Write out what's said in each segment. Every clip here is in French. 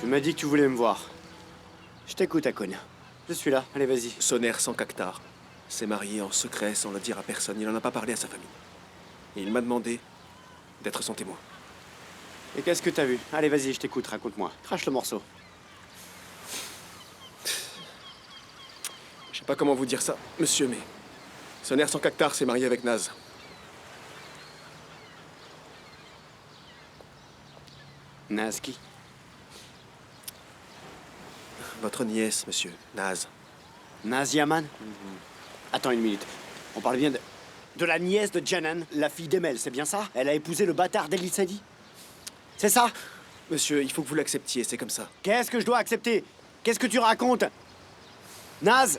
m'as dit que tu voulais me voir. Je t'écoute, Akun. Je suis là, allez, vas-y. Soner Sankaktar s'est marié en secret sans le dire à personne. Il n'en a pas parlé à sa famille. Et il m'a demandé d'être son témoin. Et qu'est-ce que t'as vu? Allez, vas-y, je t'écoute, raconte-moi. Crache le morceau. Je sais pas comment vous dire ça, monsieur, mais Soner Sankaktar s'est marié avec Naz. Nazki. Votre nièce, monsieur, Naz. Naz Yaman. Attends une minute. On parle bien de la nièce de Janan, la fille d'Emel, c'est bien ça? Elle a épousé le bâtard d'El Sadi. C'est ça? Monsieur, il faut que vous l'acceptiez, c'est comme ça. Qu'est-ce que je dois accepter? Qu'est-ce que tu racontes? Naz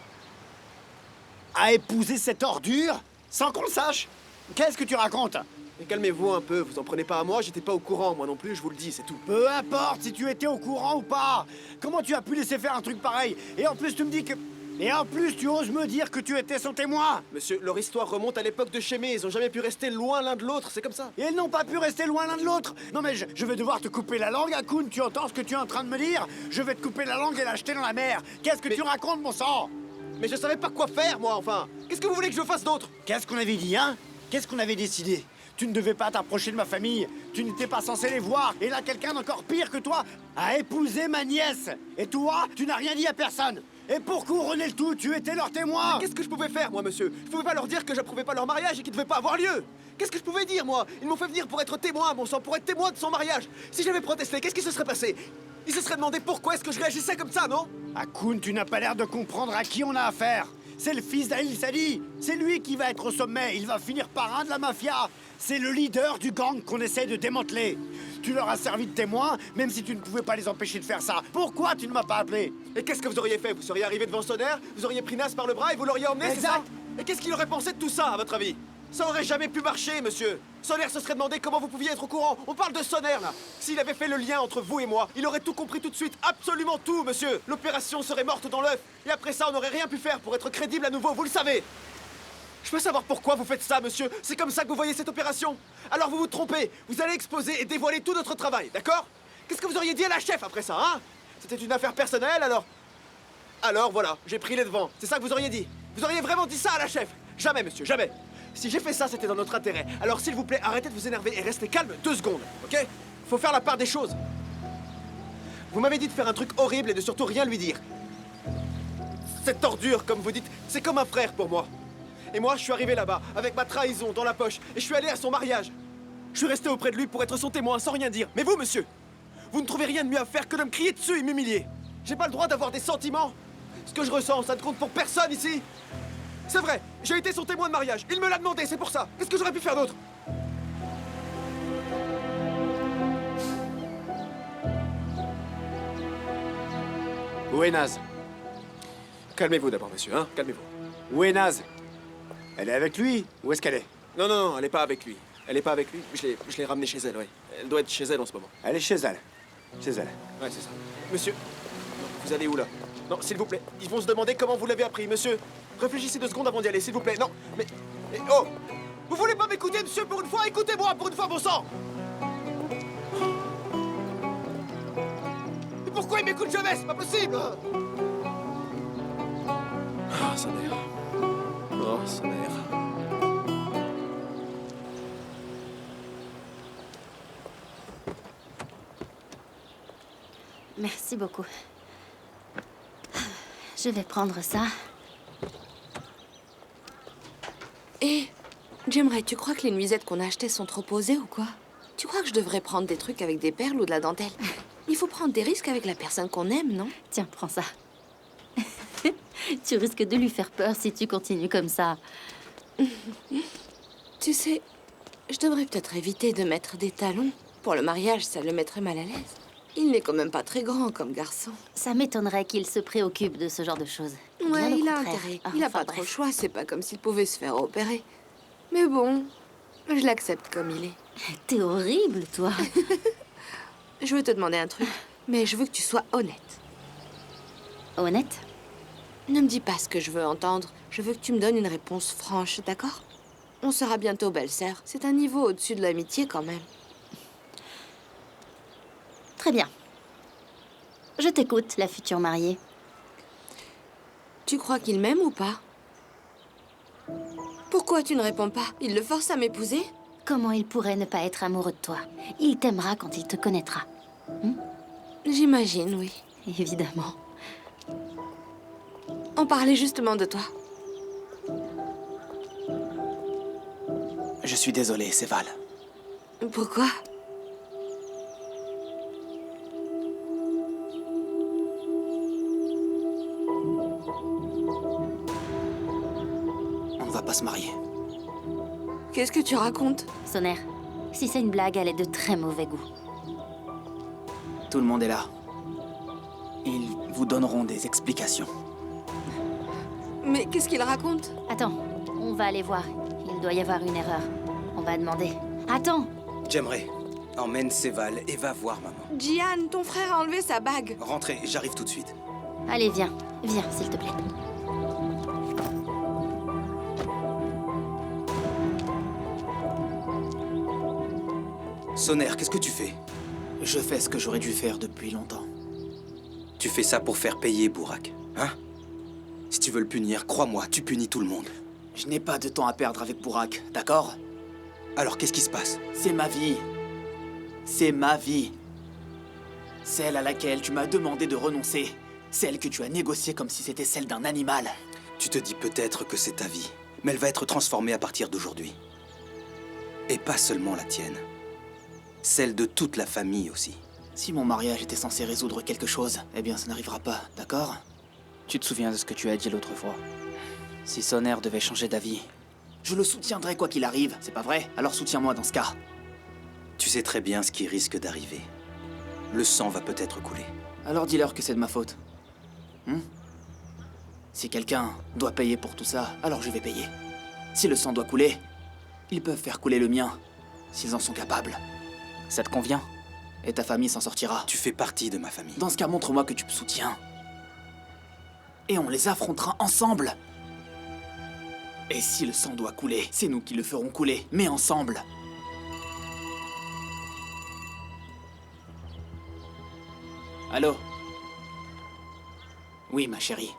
a épousé cette ordure sans qu'on le sache? Qu'est-ce que tu racontes? Mais calmez-vous un peu, vous en prenez pas à moi, j'étais pas au courant, moi non plus, je vous le dis, c'est tout. Peu importe si tu étais au courant ou pas. Comment tu as pu laisser faire un truc pareil? Et en plus, tu me dis que... Et en plus, tu oses me dire que tu étais son témoin? Monsieur, leur histoire remonte à l'époque de Chémé, ils ont jamais pu rester loin l'un de l'autre, c'est comme ça. Et ils n'ont pas pu rester loin l'un de l'autre. Non mais je vais devoir te couper la langue, Akun, tu entends ce que tu es en train de me dire? Je vais te couper la langue et la jeter dans la mer. Qu'est-ce que tu racontes, mon sang? Mais je savais pas quoi faire, moi, enfin. Qu'est-ce que vous voulez que je fasse d'autre? Qu'est-ce qu'on avait dit, hein? Qu'est-ce qu'on avait décidé? Tu ne devais pas t'approcher de ma famille. Tu n'étais pas censé les voir. Et là, quelqu'un d'encore pire que toi a épousé ma nièce. Et toi, tu n'as rien dit à personne. Et pour couronner le tout, tu étais leur témoin. Qu'est-ce que je pouvais faire, moi, monsieur? Je pouvais pas leur dire que j'approuvais pas leur mariage et qu'il devait pas avoir lieu. Qu'est-ce que je pouvais dire, moi? Ils m'ont fait venir pour être témoin, mon sang, pour être témoin de son mariage. Si j'avais protesté, qu'est-ce qui se serait passé? Ils se seraient demandé pourquoi est-ce que je réagissais comme ça, non? Akun, tu n'as pas l'air de comprendre à qui on a affaire. C'est le fils d'El Sadi. C'est lui qui va être au sommet. Il va finir parrain de la mafia. C'est le leader du gang qu'on essaie de démanteler. Tu leur as servi de témoin, même si tu ne pouvais pas les empêcher de faire ça. Pourquoi tu ne m'as pas appelé? Et qu'est-ce que vous auriez fait? Vous seriez arrivé devant Soner, vous auriez pris Nas par le bras et vous l'auriez emmené, c'est ça? Exact. Et qu'est-ce qu'il aurait pensé de tout ça, à votre avis? Ça aurait jamais pu marcher, monsieur. Soner se serait demandé comment vous pouviez être au courant. On parle de Soner, là. S'il avait fait le lien entre vous et moi, il aurait tout compris tout de suite. Absolument tout, monsieur. L'opération serait morte dans l'œuf. Et après ça, on n'aurait rien pu faire pour être crédible à nouveau, vous le savez. Je peux savoir pourquoi vous faites ça, monsieur? C'est comme ça que vous voyez cette opération? Alors vous vous trompez. Vous allez exposer et dévoiler tout notre travail, d'accord? Qu'est-ce que vous auriez dit à la chef après ça, hein? C'était une affaire personnelle, alors? Alors voilà, j'ai pris les devants. C'est ça que vous auriez dit? Vous auriez vraiment dit ça à la chef? Jamais, monsieur, jamais. Si j'ai fait ça, c'était dans notre intérêt. Alors s'il vous plaît, arrêtez de vous énerver et restez calme 2 secondes, ok? Faut faire la part des choses. Vous m'avez dit de faire un truc horrible et de surtout rien lui dire. Cette ordure, comme vous dites, c'est comme un frère pour moi. Et moi, je suis arrivé là-bas, avec ma trahison dans la poche, et je suis allé à son mariage. Je suis resté auprès de lui pour être son témoin, sans rien dire. Mais vous, monsieur, vous ne trouvez rien de mieux à faire que de me crier dessus et m'humilier. J'ai pas le droit d'avoir des sentiments. Ce que je ressens, ça ne compte pour personne ici. C'est vrai, j'ai été son témoin de mariage. Il me l'a demandé, c'est pour ça. Qu'est-ce que j'aurais pu faire d'autre? Où est Naz? Calmez-vous d'abord, monsieur, hein? Calmez-vous. Où est Naz? Elle est avec lui? Où est-ce qu'elle est? Non, non, non, elle est pas avec lui. Elle est pas avec lui. Je l'ai ramenée chez elle, ouais. Elle doit être chez elle en ce moment. Elle est chez elle. Chez elle. Ouais, c'est ça. Monsieur, vous allez où là? Non, s'il vous plaît. Ils vont se demander comment vous l'avez appris, monsieur. Réfléchissez 2 secondes avant d'y aller, s'il vous plaît. Non, mais oh! Vous voulez pas m'écouter, monsieur, pour une fois? Écoutez-moi, pour une fois, bon sang! Mais pourquoi il m'écoute jamais? C'est pas possible! Ah, sa mère. Oh, sa mère. Merci beaucoup. Je vais prendre ça. Et j'aimerais, tu crois que les nuisettes qu'on a achetées sont trop posées ou quoi? Tu crois que je devrais prendre des trucs avec des perles ou de la dentelle? Il faut prendre des risques avec la personne qu'on aime, non? Tiens, prends ça. Tu risques de lui faire peur si tu continues comme ça. Tu sais, je devrais peut-être éviter de mettre des talons. Pour le mariage, ça le mettrait mal à l'aise. Il n'est quand même pas très grand comme garçon. Ça m'étonnerait qu'il se préoccupe de ce genre de choses. Bien Ouais, au il a contraire. intérêt. Ah, Il a enfin, pas trop le bref. choix, c'est pas comme s'il pouvait se faire opérer. Mais bon, je l'accepte comme il est. T'es horrible, toi. Je veux te demander un truc, mais je veux que tu sois honnête. Honnête? Ne me dis pas ce que je veux entendre. Je veux que tu me donnes une réponse franche, d'accord? On sera bientôt belle-sœur. C'est un niveau au-dessus de l'amitié quand même. Très bien. Je t'écoute, la future mariée. Tu crois qu'il m'aime ou pas? Pourquoi tu ne réponds pas? Il le force à m'épouser? Comment il pourrait ne pas être amoureux de toi? Il t'aimera quand il te connaîtra. J'imagine, oui. Évidemment. On parlait justement de toi. Je suis désolé, c'est Val. Pourquoi? On ne va pas se marier. Qu'est-ce que tu racontes? Sonner, si c'est une blague, elle est de très mauvais goût. Tout le monde est là. Ils vous donneront des explications. Mais qu'est-ce qu'il raconte? Attends, on va aller voir. Il doit y avoir une erreur. On va demander. Attends! J'aimerais. Emmène Séval et va voir maman. Gian, ton frère a enlevé sa bague. Rentrez, j'arrive tout de suite. Allez, viens. Viens, s'il te plaît. Sonner, qu'est-ce que tu fais? Je fais ce que j'aurais dû faire depuis longtemps. Tu fais ça pour faire payer Bourak, hein? Si tu veux le punir, crois-moi, tu punis tout le monde. Je n'ai pas de temps à perdre avec Bourak, d'accord? Alors qu'est-ce qui se passe? C'est ma vie. C'est ma vie. Celle à laquelle tu m'as demandé de renoncer. Celle que tu as négociée comme si c'était celle d'un animal. Tu te dis peut-être que c'est ta vie, mais elle va être transformée à partir d'aujourd'hui. Et pas seulement la tienne. Celle de toute la famille aussi. Si mon mariage était censé résoudre quelque chose, eh bien ça n'arrivera pas, d'accord? Tu te souviens de ce que tu as dit l'autre fois? Si Sonner devait changer d'avis, je le soutiendrai quoi qu'il arrive, c'est pas vrai? Alors soutiens-moi dans ce cas. Tu sais très bien ce qui risque d'arriver. Le sang va peut-être couler. Alors dis-leur que c'est de ma faute. Si quelqu'un doit payer pour tout ça, alors je vais payer. Si le sang doit couler, ils peuvent faire couler le mien, s'ils en sont capables. Ça te convient? Et ta famille s'en sortira. Tu fais partie de ma famille. Dans ce cas, montre-moi que tu me soutiens. Et on les affrontera ensemble. Et si le sang doit couler, c'est nous qui le ferons couler, mais ensemble. Allô? Oui, ma chérie.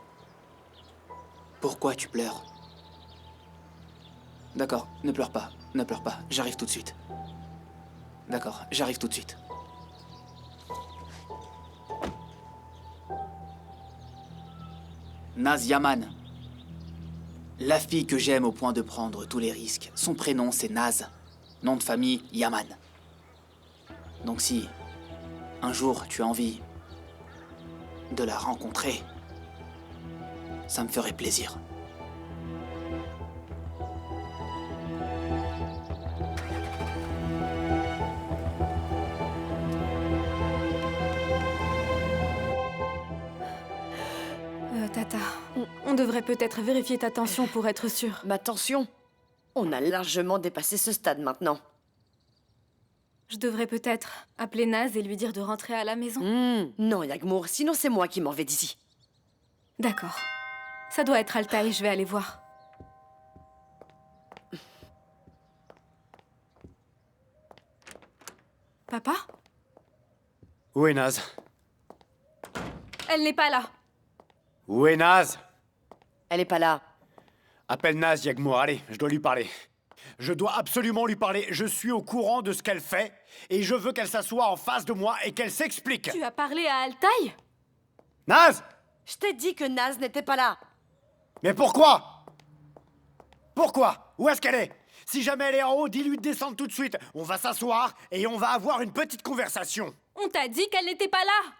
Pourquoi tu pleures? D'accord, ne pleure pas, j'arrive tout de suite. D'accord, j'arrive tout de suite. Naz Yaman. La fille que j'aime au point de prendre tous les risques. Son prénom, c'est Naz. Nom de famille, Yaman. Donc si, un jour, tu as envie de la rencontrer, ça me ferait plaisir. Tata, on devrait peut-être vérifier ta tension pour être sûr. Ma tension? On a largement dépassé ce stade maintenant. Je devrais peut-être appeler Naz et lui dire de rentrer à la maison. Non, Yagmour, sinon c'est moi qui m'en vais d'ici. D'accord. Ça doit être Altaï, je vais aller voir. Papa? Où est Naz? Elle n'est pas là. Où est Naz? Elle est pas là. Appelle Naz, Yagmour, allez, je dois lui parler. Je dois absolument lui parler. Je suis au courant de ce qu'elle fait et je veux qu'elle s'assoie en face de moi et qu'elle s'explique. Tu as parlé à Altaï? Naz! Je t'ai dit que Naz n'était pas là. Mais pourquoi? Pourquoi? Où est-ce qu'elle est? Si jamais elle est en haut, dis-lui de descendre tout de suite. On va s'asseoir et on va avoir une petite conversation. On t'a dit qu'elle n'était pas là.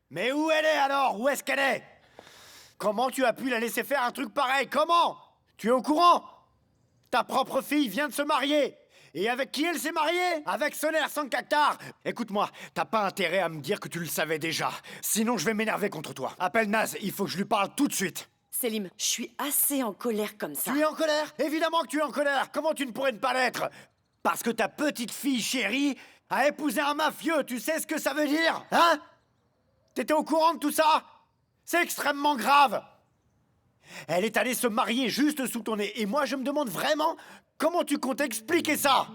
Mais où elle est alors? Où est-ce qu'elle est? Comment tu as pu la laisser faire un truc pareil? Comment? Tu es au courant? Ta propre fille vient de se marier. Et avec qui elle s'est mariée? Avec Sonner Sankaktar. Écoute-moi, t'as pas intérêt à me dire que tu le savais déjà. Sinon, je vais m'énerver contre toi. Appelle Naz, il faut que je lui parle tout de suite. Selim, je suis assez en colère comme ça. Tu es en colère? Évidemment que tu es en colère. Comment tu ne pourrais ne pas l'être? Parce que ta petite fille chérie a épousé un mafieux. Tu sais ce que ça veut dire? Hein? T'étais au courant de tout ça? C'est extrêmement grave. Elle est allée se marier juste sous ton nez. Et moi, je me demande vraiment comment tu comptes expliquer ça.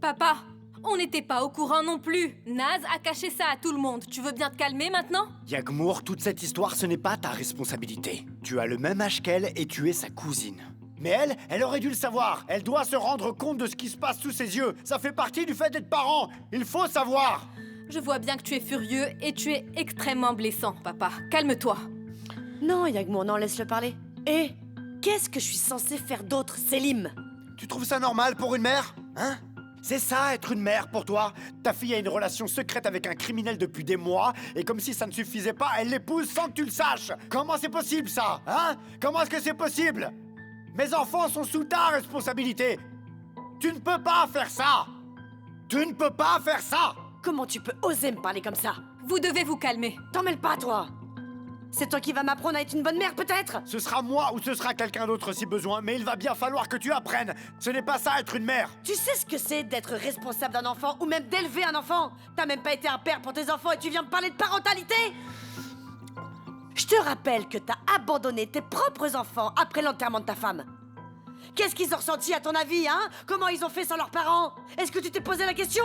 Papa, On n'était pas au courant non plus. Naz a caché ça à tout le monde. Tu veux bien te calmer maintenant? Yagmour, toute cette histoire, ce n'est pas ta responsabilité. Tu as le même âge qu'elle et tu es sa cousine. Mais elle aurait dû le savoir. Elle doit se rendre compte de ce qui se passe sous ses yeux. Ça fait partie du fait d'être parent. Il faut savoir. Je vois bien que tu es furieux et tu es extrêmement blessant, papa. Calme-toi. Non, Yagmour, non, laisse-le parler. Et qu'est-ce que je suis censée faire d'autre, Selim? Tu trouves ça normal pour une mère? Hein? C'est ça, être une mère pour toi? Ta fille a une relation secrète avec un criminel depuis des mois, et comme si ça ne suffisait pas, elle l'épouse sans que tu le saches! Comment c'est possible, ça? Hein? Comment est-ce que c'est possible? Mes enfants sont sous ta responsabilité! Tu ne peux pas faire ça! Tu ne peux pas faire ça! Comment tu peux oser me parler comme ça? Vous devez vous calmer. T'en mêles pas, toi! C'est toi qui vas m'apprendre à être une bonne mère, peut-être? Ce sera moi ou ce sera quelqu'un d'autre si besoin, mais il va bien falloir que tu apprennes! Ce n'est pas ça, être une mère! Tu sais ce que c'est d'être responsable d'un enfant ou même d'élever un enfant? T'as même pas été un père pour tes enfants et tu viens me parler de parentalité? Je te rappelle que t'as abandonné tes propres enfants après l'enterrement de ta femme. Qu'est-ce qu'ils ont ressenti à ton avis, hein? Comment ils ont fait sans leurs parents? Est-ce que tu t'es posé la question?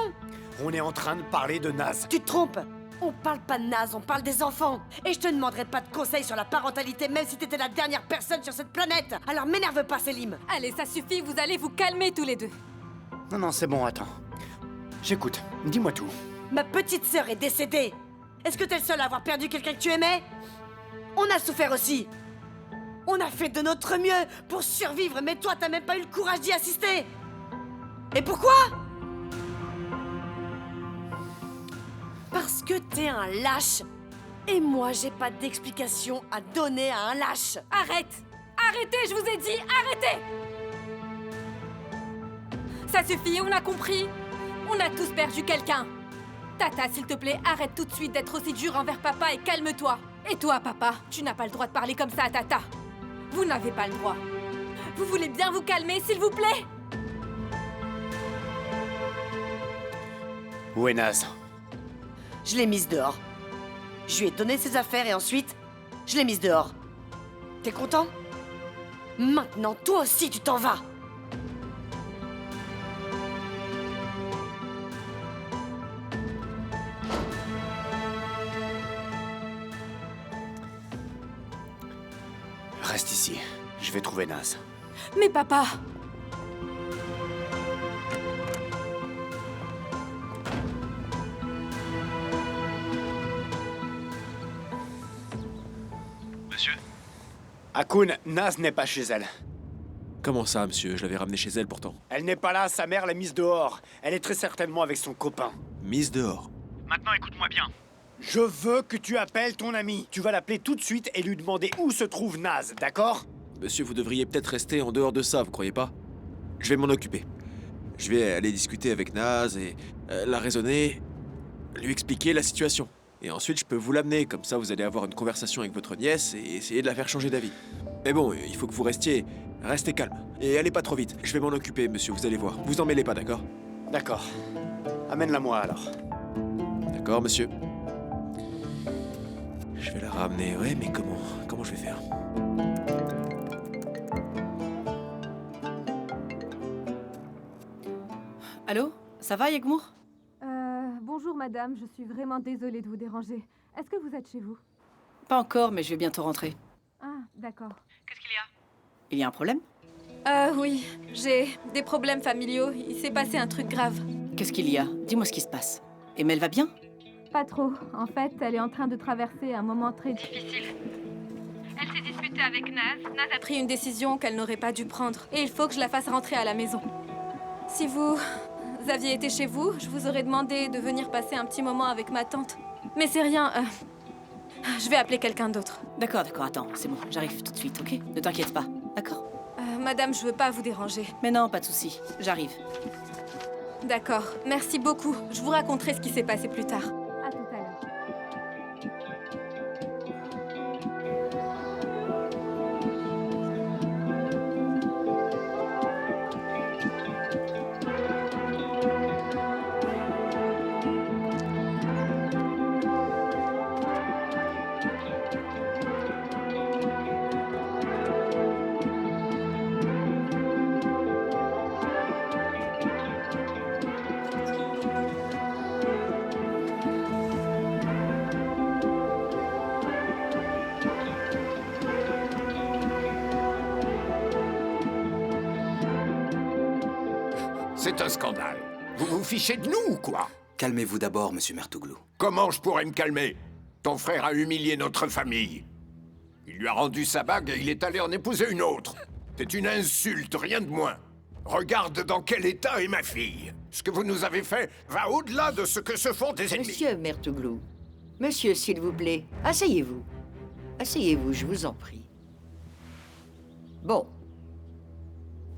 On est en train de parler de Naz. Tu te trompes. On parle pas de Naz, on parle des enfants. Et je te demanderai pas de conseils sur la parentalité, même si t'étais la dernière personne sur cette planète. Alors m'énerve pas, Selim. Allez, ça suffit, vous allez vous calmer tous les deux. Non, c'est bon, attends. J'écoute, dis-moi tout. Ma petite sœur est décédée. Est-ce que t'es le seul à avoir perdu quelqu'un que tu aimais? On a souffert aussi. On a fait de notre mieux pour survivre, mais toi, t'as même pas eu le courage d'y assister. Et pourquoi? Parce que t'es un lâche. Et moi, j'ai pas d'explication à donner à un lâche. Arrête! Arrêtez, je vous ai dit, arrêtez! Ça suffit, on a compris. On a tous perdu quelqu'un. Tata, s'il te plaît, arrête tout de suite d'être aussi dur envers papa et calme-toi. Et toi, papa, tu n'as pas le droit de parler comme ça à Tata. Vous n'avez pas le droit. Vous voulez bien vous calmer, s'il vous plaît? Où est Naz? Je l'ai mise dehors. Je lui ai donné ses affaires et ensuite, je l'ai mise dehors. T'es content? Maintenant, toi aussi, tu t'en vas. Reste ici. Je vais trouver Naz. Mais papa! Monsieur? Akun, Naz n'est pas chez elle. Comment ça, monsieur? Je l'avais ramenée chez elle pourtant. Elle n'est pas là, sa mère l'a mise dehors. Elle est très certainement avec son copain. Mise dehors. Maintenant, écoute-moi bien. Je veux que tu appelles ton ami. Tu vas l'appeler tout de suite et lui demander où se trouve Naz, d'accord? Monsieur, vous devriez peut-être rester en dehors de ça, vous croyez pas? Je vais m'en occuper. Je vais aller discuter avec Naz et la raisonner, lui expliquer la situation. Et ensuite, je peux vous l'amener, comme ça vous allez avoir une conversation avec votre nièce et essayer de la faire changer d'avis. Mais bon, il faut que vous restez calme. Et allez pas trop vite. Je vais m'en occuper, monsieur, vous allez voir. Vous en mêlez pas, d'accord? D'accord. Amène-la moi alors. D'accord, monsieur. Je vais la ramener, ouais, mais comment je vais faire? Allô? Ça va, Yagmour? Bonjour madame, je suis vraiment désolée de vous déranger. Est-ce que vous êtes chez vous? Pas encore, mais je vais bientôt rentrer. Ah, d'accord. Qu'est-ce qu'il y a? Il y a un problème? Oui, j'ai des problèmes familiaux. Il s'est passé un truc grave. Qu'est-ce qu'il y a? Dis-moi ce qui se passe. Emma, elle va bien? Pas trop. En fait, elle est en train de traverser un moment très difficile. Elle s'est disputée avec Naz. Naz a pris une décision qu'elle n'aurait pas dû prendre. Et il faut que je la fasse rentrer à la maison. Si vous aviez été chez vous, je vous aurais demandé de venir passer un petit moment avec ma tante. Mais c'est rien. Je vais appeler quelqu'un d'autre. D'accord, attends, c'est bon, j'arrive tout de suite, ok? Ne t'inquiète pas, d'accord? Madame, je veux pas vous déranger. Mais non, pas de souci, j'arrive. D'accord, merci beaucoup. Je vous raconterai ce qui s'est passé plus tard. À tout à l'heure. C'est un scandale. Vous vous fichez de nous ou quoi? Calmez-vous d'abord, monsieur Mertoglou. Comment je pourrais me calmer? Ton frère a humilié notre famille. Il lui a rendu sa bague et il est allé en épouser une autre. C'est une insulte, rien de moins. Regarde dans quel état est ma fille. Ce que vous nous avez fait va au-delà de ce que se font des ennemis. Monsieur Mertoglou, monsieur, s'il vous plaît, asseyez-vous. Asseyez-vous, je vous en prie. Bon.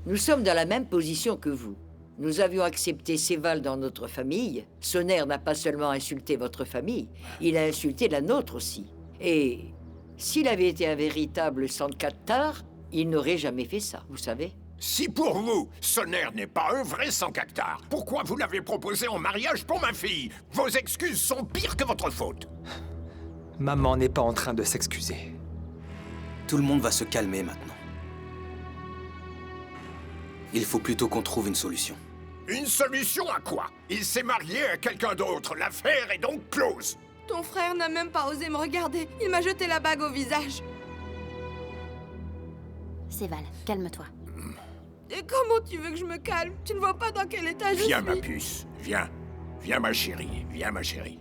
Nous sommes dans la même position que vous. Nous avions accepté Séval dans notre famille. Sonner n'a pas seulement insulté votre famille, il a insulté la nôtre aussi. Et s'il avait été un véritable Sankaktar, il n'aurait jamais fait ça, vous savez. Si pour vous, Sonner n'est pas un vrai Sankaktar, pourquoi vous l'avez proposé en mariage pour ma fille? Vos excuses sont pires que votre faute. Maman n'est pas en train de s'excuser. Tout le monde va se calmer maintenant. Il faut plutôt qu'on trouve une solution. Une solution à quoi? Il s'est marié à quelqu'un d'autre, l'affaire est donc close. Ton frère n'a même pas osé me regarder. Il m'a jeté la bague au visage. Séval, calme-toi. Et comment tu veux que je me calme? Tu ne vois pas dans quel état je suis? Viens, ma puce, viens. Viens, ma chérie, viens, ma chérie.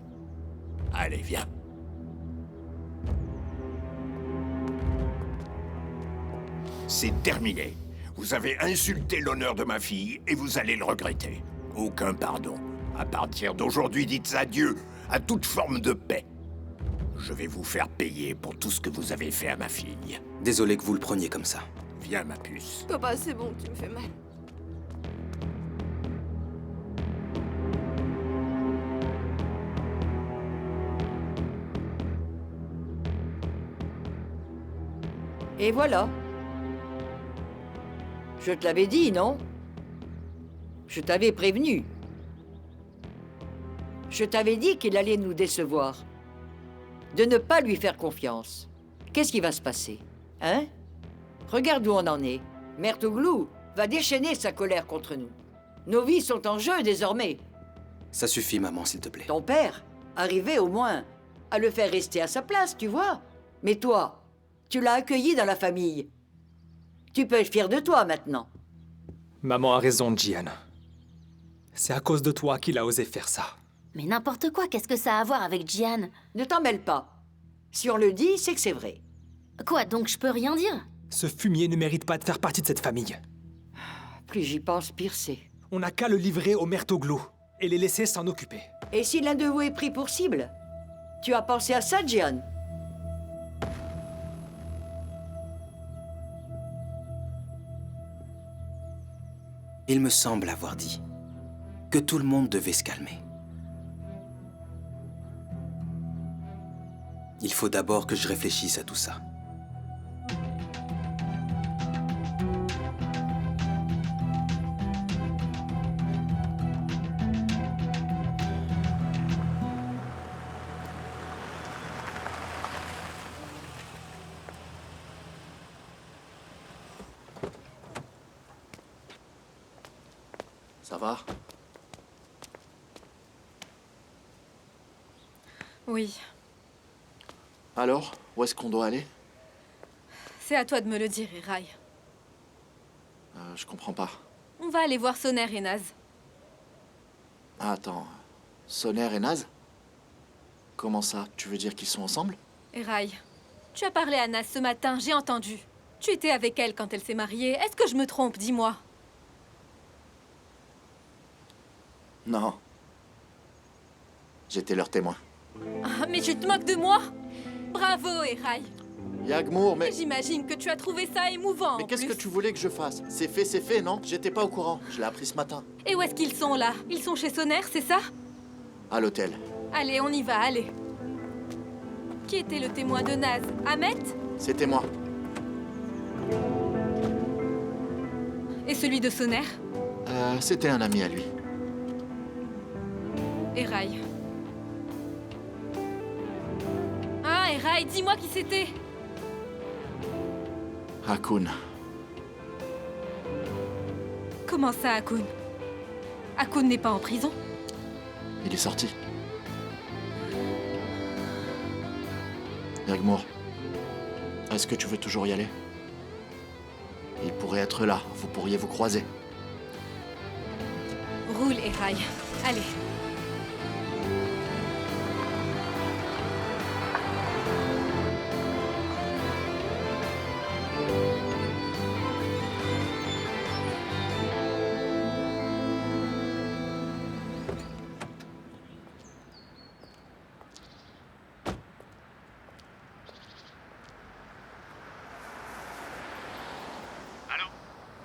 Allez, viens. C'est terminé. Vous avez insulté l'honneur de ma fille et vous allez le regretter. Aucun pardon. À partir d'aujourd'hui, dites adieu à toute forme de paix. Je vais vous faire payer pour tout ce que vous avez fait à ma fille. Désolé que vous le preniez comme ça. Viens, ma puce. Papa, c'est bon, tu me fais mal. Et voilà. Je te l'avais dit, non? Je t'avais prévenu. Je t'avais dit qu'il allait nous décevoir. De ne pas lui faire confiance. Qu'est-ce qui va se passer? Hein? Regarde où on en est. Mertoglou va déchaîner sa colère contre nous. Nos vies sont en jeu désormais. Ça suffit, maman, s'il te plaît. Ton père arrivait au moins à le faire rester à sa place, tu vois. Mais toi, tu l'as accueilli dans la famille. Tu peux être fier de toi maintenant. Maman a raison, Jian. C'est à cause de toi qu'il a osé faire ça. Mais n'importe quoi, qu'est-ce que ça a à voir avec Jian? Ne t'en mêle pas. Si on le dit, c'est que c'est vrai. Quoi, donc je peux rien dire? Ce fumier ne mérite pas de faire partie de cette famille. Plus j'y pense, pire c'est. On n'a qu'à le livrer au Mertoglou et les laisser s'en occuper. Et si l'un de vous est pris pour cible? Tu as pensé à ça, Jian? Il me semble avoir dit que tout le monde devait se calmer. Il faut d'abord que je réfléchisse à tout ça. Ça va? Oui. Alors, où est-ce qu'on doit aller? C'est à toi de me le dire, Eraï. Je comprends pas. On va aller voir Sonner et Naz. Ah, attends. Sonner et Naz? Comment ça? Tu veux dire qu'ils sont ensemble? Eraï, tu as parlé à Naz ce matin, j'ai entendu. Tu étais avec elle quand elle s'est mariée. Est-ce que je me trompe? Dis-moi. Non. J'étais leur témoin. Ah, mais tu te moques de moi? Bravo, Eraï. Yagmour, mais... J'imagine que tu as trouvé ça émouvant. Mais qu'est-ce que tu voulais que je fasse? C'est fait, non? J'étais pas au courant. Je l'ai appris ce matin. Et où est-ce qu'ils sont, là? Ils sont chez Sonner, c'est ça? À l'hôtel. Allez, on y va, allez. Qui était le témoin de Naz? Ahmet? C'était moi. Et celui de Sonner? C'était un ami à lui. Eraï. Ah, Eraï, dis-moi qui c'était. Hakoun. Comment ça, Hakoun? Hakoun n'est pas en prison? Il est sorti. Yagmour, est-ce que tu veux toujours y aller? Il pourrait être là, vous pourriez vous croiser. Roule et raille. Allez.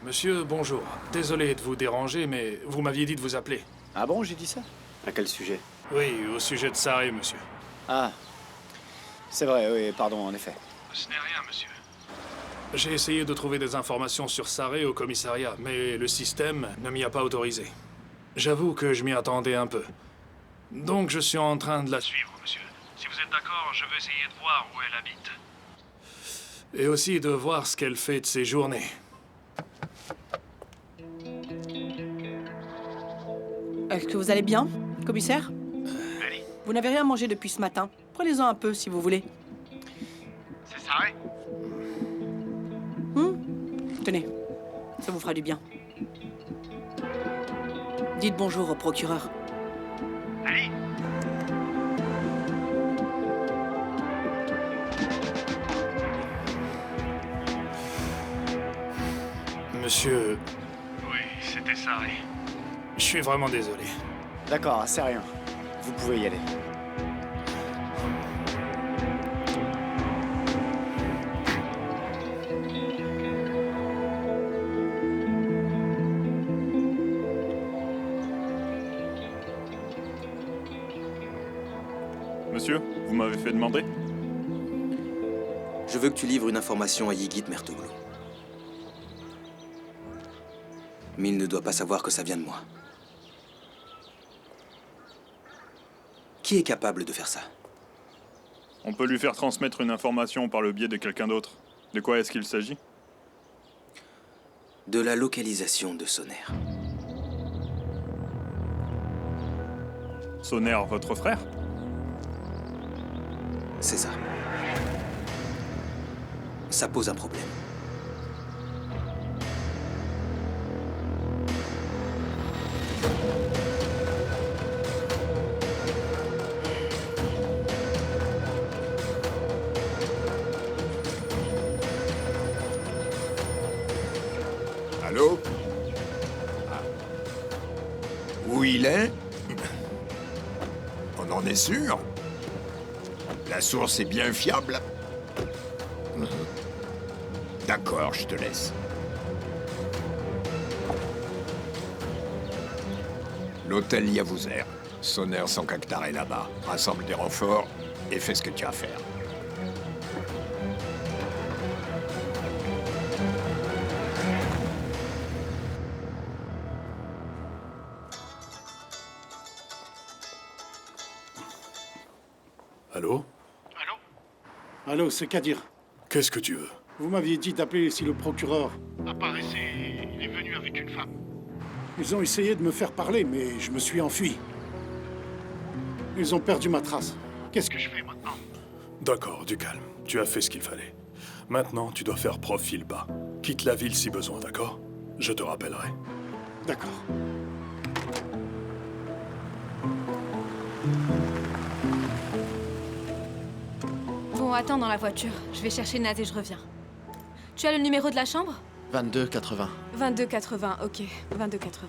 Monsieur, bonjour. Désolé de vous déranger, mais vous m'aviez dit de vous appeler. Ah bon, j'ai dit ça? À quel sujet? Oui, au sujet de Saré, monsieur. Ah, c'est vrai, oui, pardon, en effet. Ce n'est rien, monsieur. J'ai essayé de trouver des informations sur Saré au commissariat, mais le système ne m'y a pas autorisé. J'avoue que je m'y attendais un peu. Donc je suis en train de la suivre, monsieur. Si vous êtes d'accord, je vais essayer de voir où elle habite. Et aussi de voir ce qu'elle fait de ses journées. Est-ce que vous allez bien, commissaire? Allez. Vous n'avez rien mangé depuis ce matin. Prenez-en un peu, si vous voulez. C'est Saré? Tenez, ça vous fera du bien. Dites bonjour au procureur. Allez. Monsieur... Oui, c'était Saré. Je suis vraiment désolé. D'accord, c'est rien. Vous pouvez y aller. Monsieur, vous m'avez fait demander? Je veux que tu livres une information à Yigit Mertoglou. Mais il ne doit pas savoir que ça vient de moi. Qui est capable de faire ça? On peut lui faire transmettre une information par le biais de quelqu'un d'autre. De quoi est-ce qu'il s'agit? De la localisation de Soner. Soner, votre frère? C'est ça. Ça pose un problème. Allô? Où il est? On en est sûr? La source est bien fiable? D'accord, je te laisse. L'hôtel Yavouzer. Soner sans Cactar est là-bas. Rassemble des renforts et fais ce que tu as à faire. Allô? Allô, c'est Kadir. Qu'est-ce que tu veux? Vous m'aviez dit d'appeler si le procureur Apparaissez, il est venu avec une femme. Ils ont essayé de me faire parler, mais je me suis enfui. Ils ont perdu ma trace. Qu'est-ce que je fais maintenant? D'accord, du calme. Tu as fait ce qu'il fallait. Maintenant, tu dois faire profil bas. Quitte la ville si besoin, d'accord? Je te rappellerai. D'accord. Bon, attends dans la voiture. Je vais chercher Naz et je reviens. Tu as le numéro de la chambre? 2280. 2280, ok. 2280.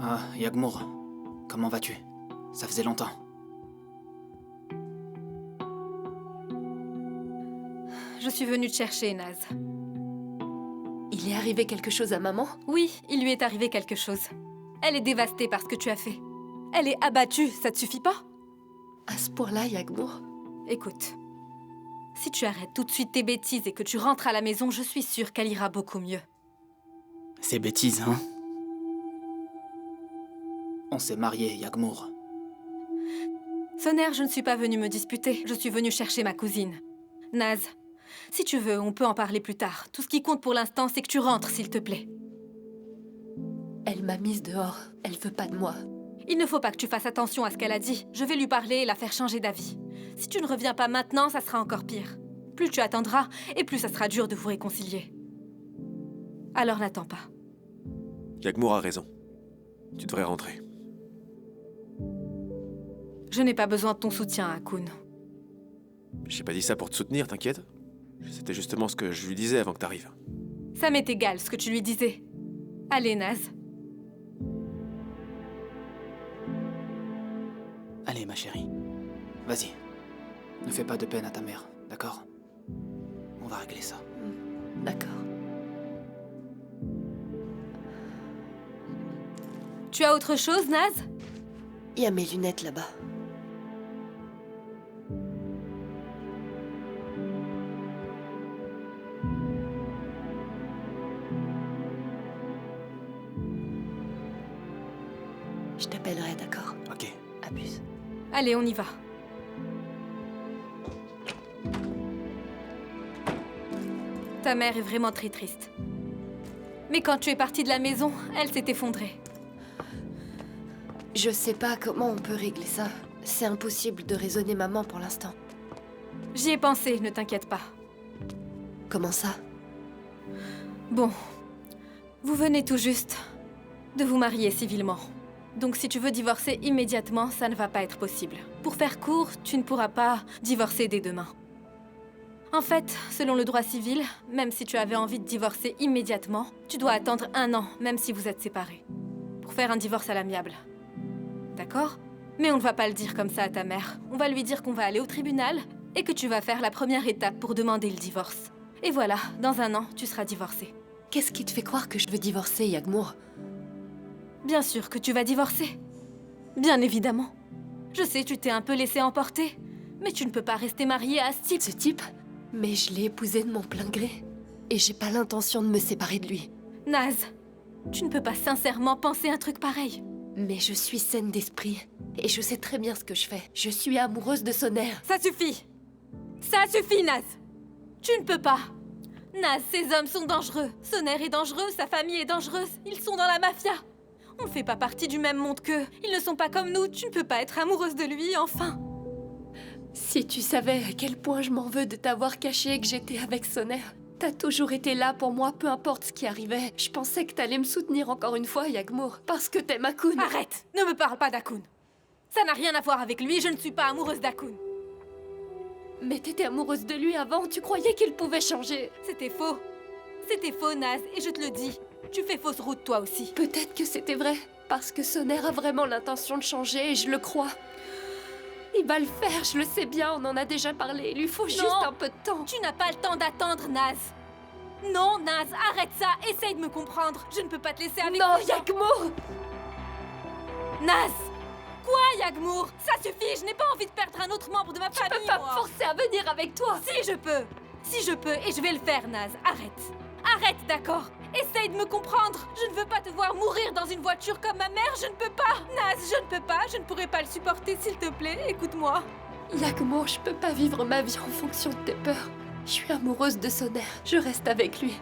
Ah, Yagmour, comment vas-tu? Ça faisait longtemps. Je suis venue te chercher, Naz. Il est arrivé quelque chose à maman? Oui, il lui est arrivé quelque chose. Elle est dévastée par ce que tu as fait. Elle est abattue, ça te suffit pas? À ce point-là, Yagmour? Écoute, si tu arrêtes tout de suite tes bêtises et que tu rentres à la maison, je suis sûre qu'elle ira beaucoup mieux. Ces bêtises, hein? On s'est mariés, Yagmour. Soner, je ne suis pas venue me disputer. Je suis venue chercher ma cousine. Naz, si tu veux, on peut en parler plus tard. Tout ce qui compte pour l'instant, c'est que tu rentres, s'il te plaît. Elle m'a mise dehors. Elle veut pas de moi. Il ne faut pas que tu fasses attention à ce qu'elle a dit. Je vais lui parler et la faire changer d'avis. Si tu ne reviens pas maintenant, ça sera encore pire. Plus tu attendras, et plus ça sera dur de vous réconcilier. Alors n'attends pas. Yagmour a raison. Tu devrais rentrer. Je n'ai pas besoin de ton soutien, Hakoun. J'ai pas dit ça pour te soutenir, t'inquiète. C'était justement ce que je lui disais avant que t'arrives. Ça m'est égal, ce que tu lui disais. Allez, Naz. Allez, ma chérie. Vas-y. Ne fais pas de peine à ta mère, d'accord? On va régler ça. D'accord. Tu as autre chose, Naz? Il y a mes lunettes là-bas. Je t'appellerai, d'accord? Ok. À plus. Allez, on y va. Ta mère est vraiment très triste. Mais quand tu es partie de la maison, elle s'est effondrée. Je sais pas comment on peut régler ça. C'est impossible de raisonner maman pour l'instant. J'y ai pensé, ne t'inquiète pas. Comment ça? Bon. Vous venez tout juste de vous marier civilement. Donc si tu veux divorcer immédiatement, ça ne va pas être possible. Pour faire court, tu ne pourras pas divorcer dès demain. En fait, selon le droit civil, même si tu avais envie de divorcer immédiatement, tu dois attendre 1 an, même si vous êtes séparés, pour faire un divorce à l'amiable. D'accord? Mais on ne va pas le dire comme ça à ta mère. On va lui dire qu'on va aller au tribunal et que tu vas faire la première étape pour demander le divorce. Et voilà, dans 1 an, tu seras divorcée. Qu'est-ce qui te fait croire que je veux divorcer, Yagmour? Bien sûr que tu vas divorcer. Bien évidemment. Je sais, tu t'es un peu laissé emporter, mais tu ne peux pas rester mariée à ce type. Ce type? Mais je l'ai épousé de mon plein gré. Et j'ai pas l'intention de me séparer de lui. Naz, tu ne peux pas sincèrement penser un truc pareil. Mais je suis saine d'esprit. Et je sais très bien ce que je fais. Je suis amoureuse de Soner. Ça suffit! Ça suffit, Naz! Tu ne peux pas! Naz, ces hommes sont dangereux. Soner est dangereux, sa famille est dangereuse. Ils sont dans la mafia. On ne fait pas partie du même monde qu'eux. Ils ne sont pas comme nous. Tu ne peux pas être amoureuse de lui, enfin. Si tu savais à quel point je m'en veux de t'avoir caché que j'étais avec Soner. T'as toujours été là pour moi, peu importe ce qui arrivait. Je pensais que t'allais me soutenir encore une fois, Yagmour, parce que t'aimes Hakoun. Arrête! Ne me parle pas d'Hakoun. Ça n'a rien à voir avec lui, je ne suis pas amoureuse d'Hakoun. Mais t'étais amoureuse de lui avant, tu croyais qu'il pouvait changer. C'était faux. C'était faux, Naz, et je te le dis. Tu fais fausse route, toi aussi. Peut-être que c'était vrai, parce que Soner a vraiment l'intention de changer, et je le crois. Il va le faire, je le sais bien, on en a déjà parlé. Il lui faut juste un peu de temps. Tu n'as pas le temps d'attendre, Naz. Non, Naz, arrête ça. Essaye de me comprendre. Je ne peux pas te laisser avec... Non, Yagmour! Naz! Quoi, Yagmour? Ça suffit, je n'ai pas envie de perdre un autre membre de ma famille, Tu peux pas moi. me forcer à venir avec toi. Si, je peux. Si, je peux, et je vais le faire, Naz. Arrête. Arrête, d'accord? Essaye de me comprendre. Je ne veux pas te voir mourir dans une voiture comme ma mère. Je ne peux pas. Naz, je ne peux pas. Je ne pourrai pas le supporter, s'il te plaît. Écoute-moi. Yagmour, je peux pas vivre ma vie en fonction de tes peurs. Je suis amoureuse de Soner. Je reste avec lui.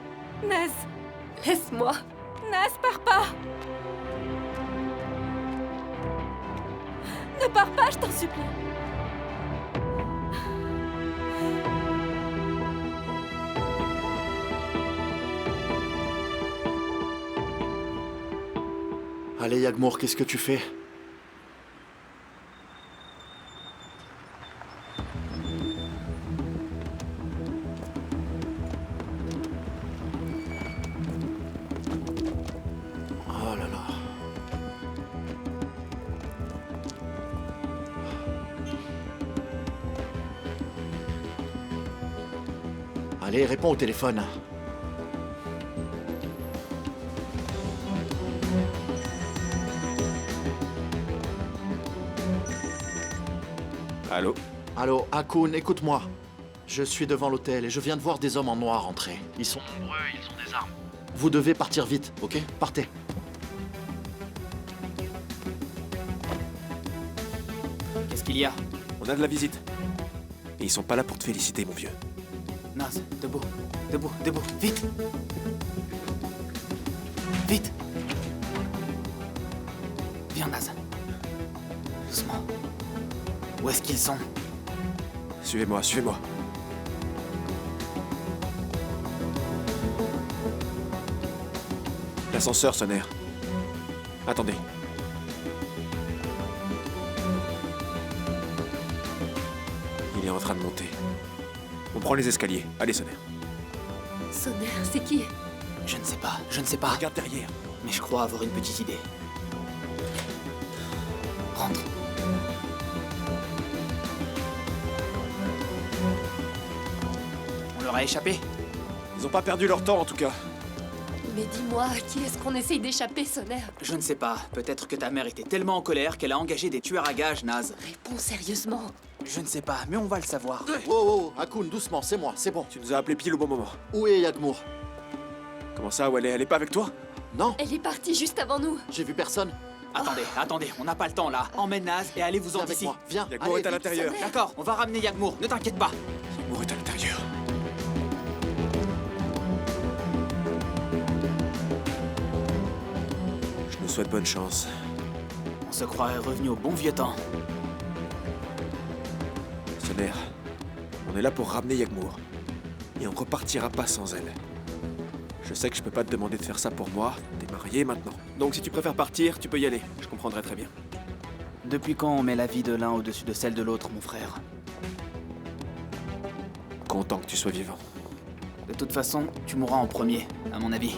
Naz. Laisse-moi. Naz, pars pas. Ne pars pas, je t'en supplie. Allez, Yagmour, qu'est-ce que tu fais? Oh là là. Allez, réponds au téléphone. Allô? Allô, Hakoun, écoute-moi. Je suis devant l'hôtel et je viens de voir des hommes en noir entrer. Ils sont nombreux, ils ont des armes. Vous devez partir vite, ok? Partez. qu'il y a? On a de la visite. Et ils sont pas là pour te féliciter, mon vieux. Naz, debout, debout, debout, vite! Vite! Viens, Naz. Doucement. Où est-ce qu'ils sont? Suivez-moi, suivez-moi. L'ascenseur, Sonner. Attendez. Il est en train de monter. On prend les escaliers. Allez, Sonner. Sonner, c'est qui? Je ne sais pas, je ne sais pas. Regarde derrière. Mais je crois avoir une petite idée. Rentre. On leur a échappé? Ils ont pas perdu leur temps, en tout cas. Mais dis-moi, à qui est-ce qu'on essaye d'échapper, Sonner? Je ne sais pas. Peut-être que ta mère était tellement en colère qu'elle a engagé des tueurs à gages, Naz. Réponds sérieusement. Je ne sais pas, mais on va le savoir. Oh, Akun, doucement, c'est moi, c'est bon. Tu nous as appelé pile au bon moment. Où est Yagmour? Comment ça, où elle est pas avec toi? Non. Elle est partie juste avant nous. J'ai vu personne. Attendez, attendez, on n'a pas le temps là. Emmène Naz et allez-vous-en d'ici. Viens, Yagmour est à l'intérieur. D'accord, on va ramener Yagmour, ne t'inquiète pas. Yagmour est à l'intérieur. Je nous souhaite bonne chance. On se croirait revenu au bon vieux temps. Sonner, on est là pour ramener Yagmour. Et on repartira pas sans elle. Je sais que je peux pas te demander de faire ça pour moi. T'es marié maintenant. Donc si tu préfères partir, tu peux y aller. Je comprendrai très bien. Depuis quand on met la vie de l'un au-dessus de celle de l'autre, mon frère? Content que tu sois vivant. De toute façon, tu mourras en premier, à mon avis.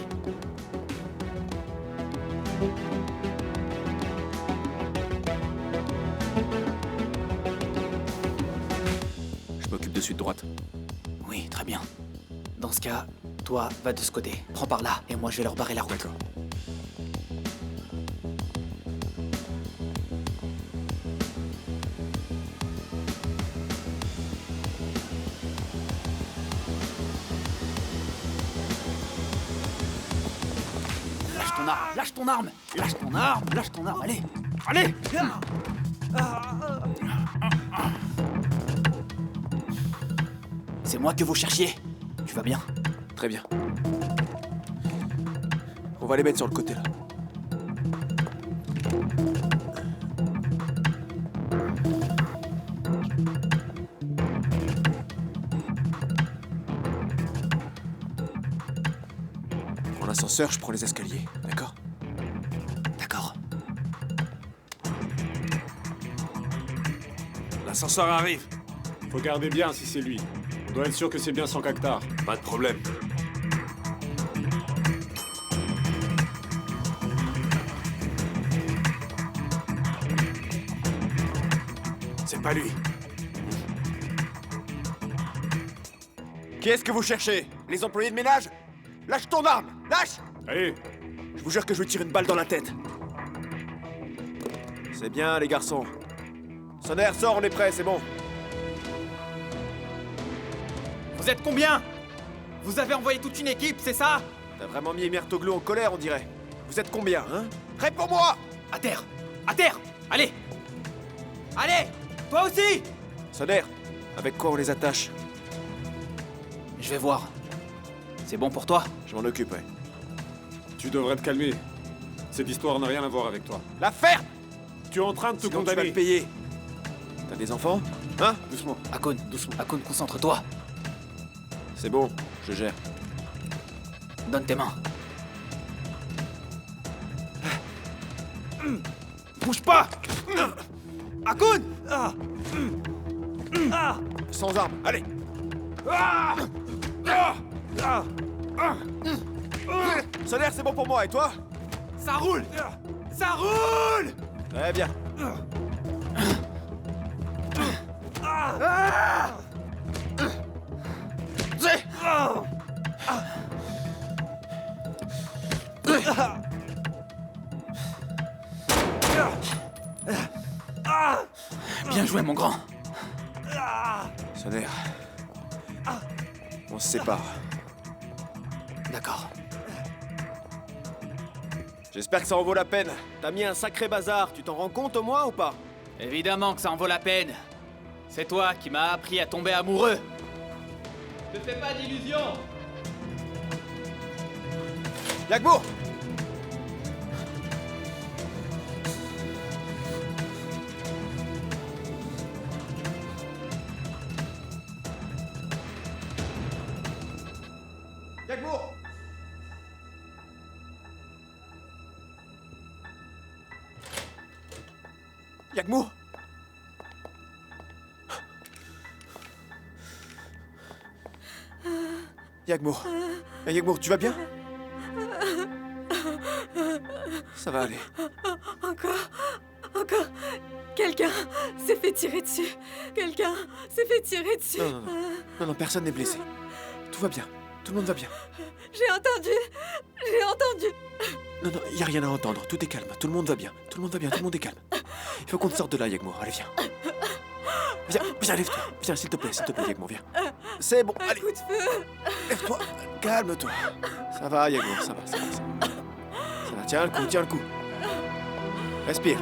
Je m'occupe de suite droite. Oui, très bien. Dans ce cas, toi, va de ce côté. Prends par là, et moi je vais leur barrer la route. D'accord. Lâche ton arme, lâche ton arme, lâche ton arme, lâche ton arme, allez, allez! C'est moi que vous cherchiez. Tu vas bien? Très bien. On va les mettre sur le côté là. Prends l'ascenseur, je prends les escaliers, d'accord? D'accord. L'ascenseur arrive. Regardez bien si c'est lui. On doit être sûr que c'est bien son cactard. Pas de problème. C'est pas lui. Qui est-ce que vous cherchez? Les employés de ménage? Lâche ton arme! Lâche! Allez! Je vous jure que je lui tire une balle dans la tête. C'est bien, les garçons. Sonner, sors, on est prêt, c'est bon. Vous êtes combien? Vous avez envoyé toute une équipe, c'est ça? T'as vraiment mis Emertoglu en colère, on dirait. Vous êtes combien, hein? Réponds-moi! À terre! À terre! Allez! Allez! Toi aussi! Sonner, avec quoi on les attache? Je vais voir. C'est bon pour toi? Je m'en occupe, ouais. Tu devrais te calmer. Cette histoire n'a rien à voir avec toi. La ferme! Tu es en train de te Sinon, tu vas condamner. le payer. T'as des enfants? Hein? Doucement. Akun, Doucement. Akun, concentre-toi. C'est bon, je gère. Donne tes mains. Bouge pas! Akun! Sans armes, allez! Sonner, c'est bon pour moi, et toi? Ça roule! Ça roule! Très bien. Bien joué, mon grand. Sonner. On se sépare. D'accord. J'espère que ça en vaut la peine. T'as mis un sacré bazar, tu t'en rends compte au moins ou pas? Évidemment que ça en vaut la peine. C'est toi qui m'as appris à tomber amoureux. Ne fais pas d'illusions. Yagmour! Yagmour! Yagmour! Yagmour. Yagmour, tu vas bien? Ça va aller. Encore. Quelqu'un s'est fait tirer dessus. Quelqu'un s'est fait tirer dessus. Non, personne n'est blessé. Tout va bien. Tout le monde va bien. J'ai entendu. Non, il n'y a rien à entendre. Tout est calme. Tout le monde va bien. Tout le monde est calme. Il faut qu'on te sorte de là, Yagmour. Allez, viens. Viens, lève-toi. Viens, s'il te plaît, Yagmour, viens. C'est bon, allez. Coup de feu. Lève-toi. Calme-toi. Ça va, Yagmour, ça va. Ça va, tiens le coup. Respire.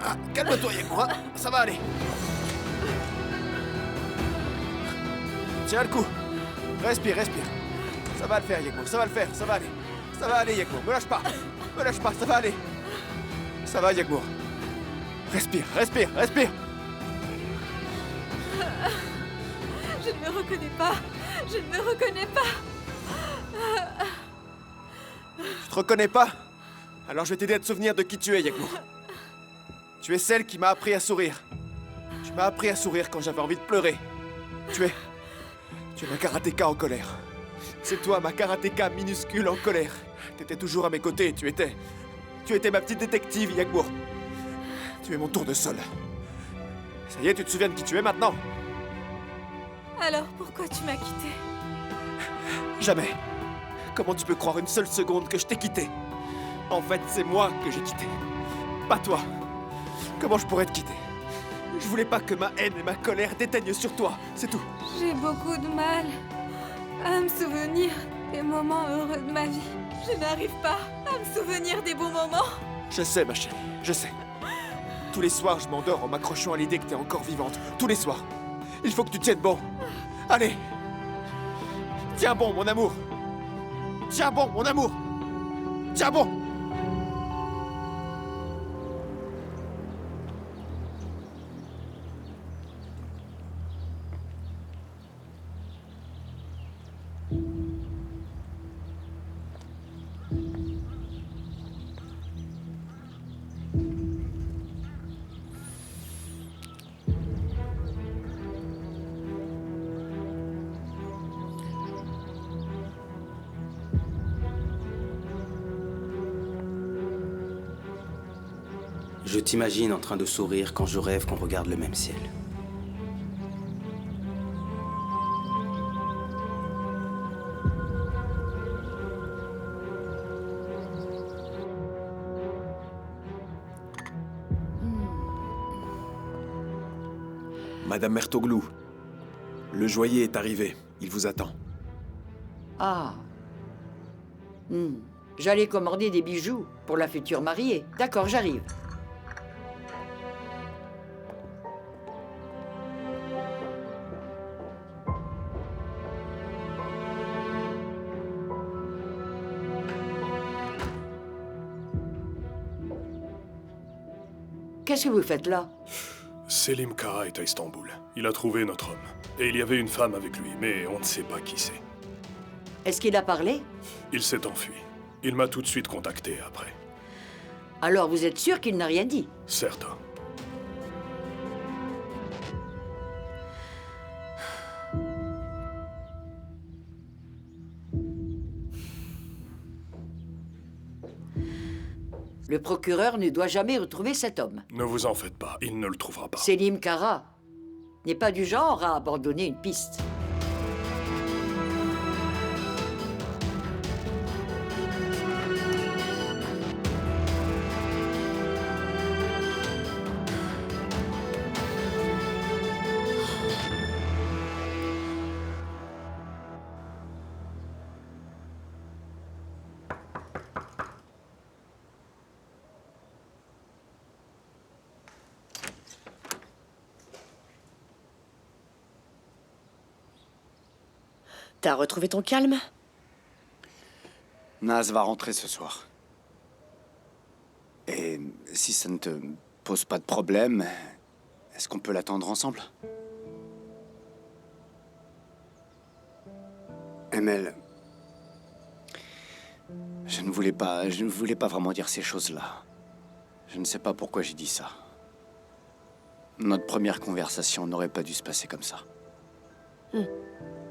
Ah, calme-toi, Yagmour, hein. Ça va aller. Tiens le coup. Respire. Ça va le faire, Yagmour, ça va le faire, ça va aller. Ça va aller, Yagmour, me lâche pas, ça va aller. Ça va, Yagmour. Respire. Je ne me reconnais pas. Tu te reconnais pas? Alors je vais t'aider à te souvenir de qui tu es, Yagmour. Tu es celle qui m'a appris à sourire. Tu m'as appris à sourire quand j'avais envie de pleurer. Tu es ma karatéka en colère. C'est toi, ma karatéka minuscule en colère. T'étais toujours à mes côtés, tu étais ma petite détective, Yagmour. Tu es mon tournesol. Ça y est, tu te souviens de qui tu es maintenant? Alors pourquoi tu m'as quitté? Jamais. Comment tu peux croire une seule seconde que je t'ai quitté? En fait, c'est moi que j'ai quitté. Pas toi. Comment je pourrais te quitter? Je voulais pas que ma haine et ma colère déteignent sur toi, c'est tout. J'ai beaucoup de mal à me souvenir des moments heureux de ma vie. Je n'arrive pas à me souvenir des bons moments. Je sais, ma chérie, je sais. Tous les soirs, je m'endors en m'accrochant à l'idée que t'es encore vivante. Tous les soirs. Il faut que tu tiennes bon. Allez. Tiens bon, mon amour. Tiens bon. Je t'imagine en train de sourire quand je rêve qu'on regarde le même ciel. Madame Mertoglou, le joaillier est arrivé. Il vous attend. Ah. J'allais commander des bijoux pour la future mariée. D'accord, j'arrive. Qu'est-ce que vous faites là? Selim Kara est à Istanbul. Il a trouvé notre homme. Et il y avait une femme avec lui, mais on ne sait pas qui c'est. Est-ce qu'il a parlé? Il s'est enfui. Il m'a tout de suite contacté après. Alors vous êtes sûr qu'il n'a rien dit? Certain. Le procureur ne doit jamais retrouver cet homme. Ne vous en faites pas, il ne le trouvera pas. Selim Kara n'est pas du genre à abandonner une piste. T'as retrouvé ton calme? Naz va rentrer ce soir. Et si ça ne te pose pas de problème, est-ce qu'on peut l'attendre ensemble? Emel, je ne voulais pas vraiment dire ces choses-là. Je ne sais pas pourquoi j'ai dit ça. Notre première conversation n'aurait pas dû se passer comme ça.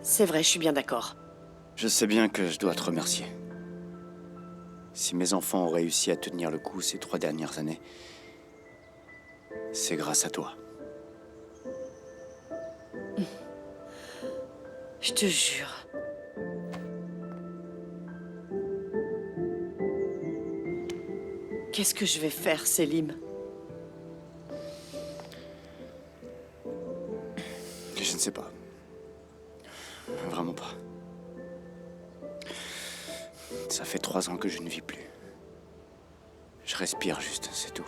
C'est vrai, je suis bien d'accord. Je sais bien que je dois te remercier. Si mes enfants ont réussi à tenir le coup ces 3 dernières années, c'est grâce à toi. Je te jure. Qu'est-ce que je vais faire, Selim? Je ne sais pas. Vraiment pas. Ça fait 3 ans que je ne vis plus. Je respire juste, c'est tout.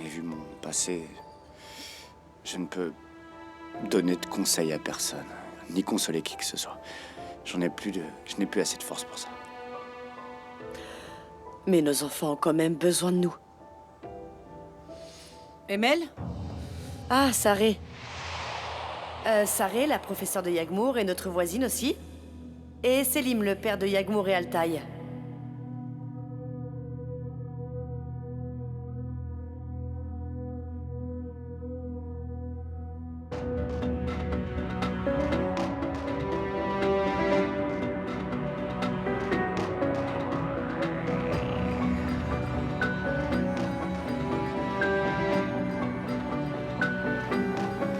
Et vu mon passé, je ne peux donner de conseils à personne, ni consoler qui que ce soit. Je n'ai plus assez de force pour ça. Mais nos enfants ont quand même besoin de nous. Emel? Ah, Saré. Saré, la professeure de Yagmour, et notre voisine aussi. Et Selim, le père de Yagmour et Altaï.